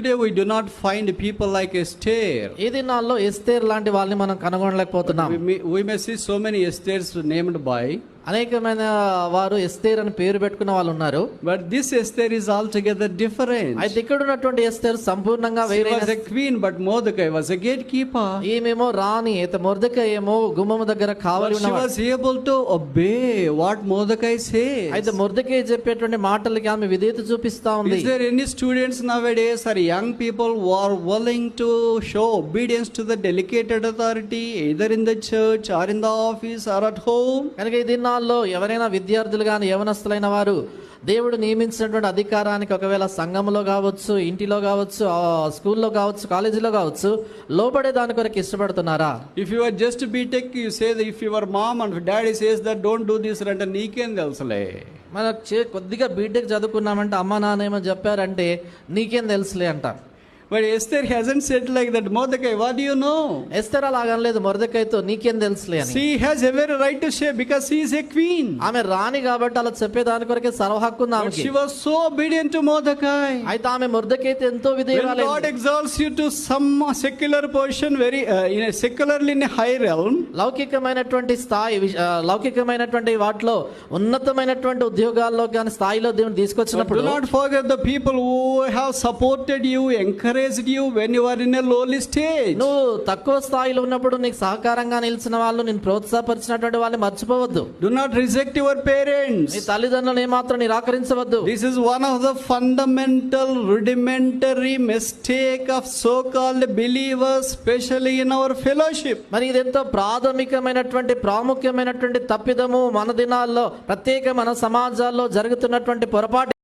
today we do not find people like Esther. ఈ దినాల్లో ఎస్తేర్ లాంటి వాళ్ళని మనం కనుగొనలేకపోతున్నాం. We may see so many Esthers named by, అనేకమైన వారు ఎస్తేర్ అని పేరు పెట్టుకున్న వాళ్ళు ఉన్నారు. but this Esther is altogether different. అయితే ఇక్కడ ఉన్నటువంటి ఎస్తేర్ సంపూర్ణంగా She వేరే. was a queen, but Mordecai was a gatekeeper. ఈమెమో రాణి, అయితే మొర్దెకై ఏమో గుమ్మము దగ్గర కావలి But she ఉన్నవాడు. was able to obey what Mordecai says. అయితే మొర్దెకై చెప్పేటువంటి మాటలకి ఆమె విధేయత చూపిస్తా ఉంది. Is there any students nowadays or young people who are willing to show obedience to the delegated authority either in the church or in the office or at home? కనుక ఈ దినాల్లో ఎవరైనా విద్యార్థులు కానీ యవనస్తులైన వారు దేవుడు నియమించినటువంటి అధికారానికి ఒకవేళ సంఘంలో కావచ్చు, ఇంటిలో కావచ్చు, స్కూల్లో కావచ్చు, కాలేజీలో కావచ్చు, లోబడే దాని కొరకు ఇష్టపడుతున్నారా? If you are just BTech, you say that if your mom and daddy says that don't do this, అంటే నీకేం తెలుసులే. మన కొద్దిగా బీటెక్ చదువుకున్నామంటే అమ్మ నాన్న ఏమో చెప్పారంటే నీకేం తెలుసులే అంట. But Esther hasn't said like that. Mordecai, what do you know? Esther అలాగనలేదు మొర్దెకైతో నీకేం తెలుసులే అని. She has every right to say because she is a queen. ఆమె రాణి కాబట్టి అలా చెప్పేదాని కొరకే సర్వ హక్కు ఉంది But ఆమెకి. she was so obedient to Mordecai. అయితే ఆమె మొర్దెకైతో ఎంతో When God విధేయురాలైంది. exalts you to some secular position, very in a secularly in a high realm, లౌకికమైనటువంటి స్థాయి, లౌకికమైనటువంటి వాటిలో ఉన్నతమైనటువంటి ఉద్యోగాల్లో కానీ స్థాయిలో దేవుని తీసుకొచ్చినప్పుడు do not forget the people who have supported you, encouraged you when you are in a lowly stage. నువ్వు తక్కువ స్థాయిలో ఉన్నప్పుడు నీకు సహకారంగా నిలిచిన వాళ్ళు, నేను ప్రోత్సాహపరిచినటువంటి వాళ్ళని మర్చిపోవద్దు. Do not reject your parents. నీ తల్లిదండ్రులను ఏమాత్రం నిరాకరించవద్దు. This is one of the fundamental rudimentary mistake of so-called believers, especially in our fellowship. మరి ఇదెంతో ప్రాథమికమైనటువంటి ప్రాముఖ్యమైనటువంటి తప్పిదము మన దినాల్లో, ప్రత్యేక మన సమాజాల్లో జరుగుతున్నటువంటి పొరపాటు.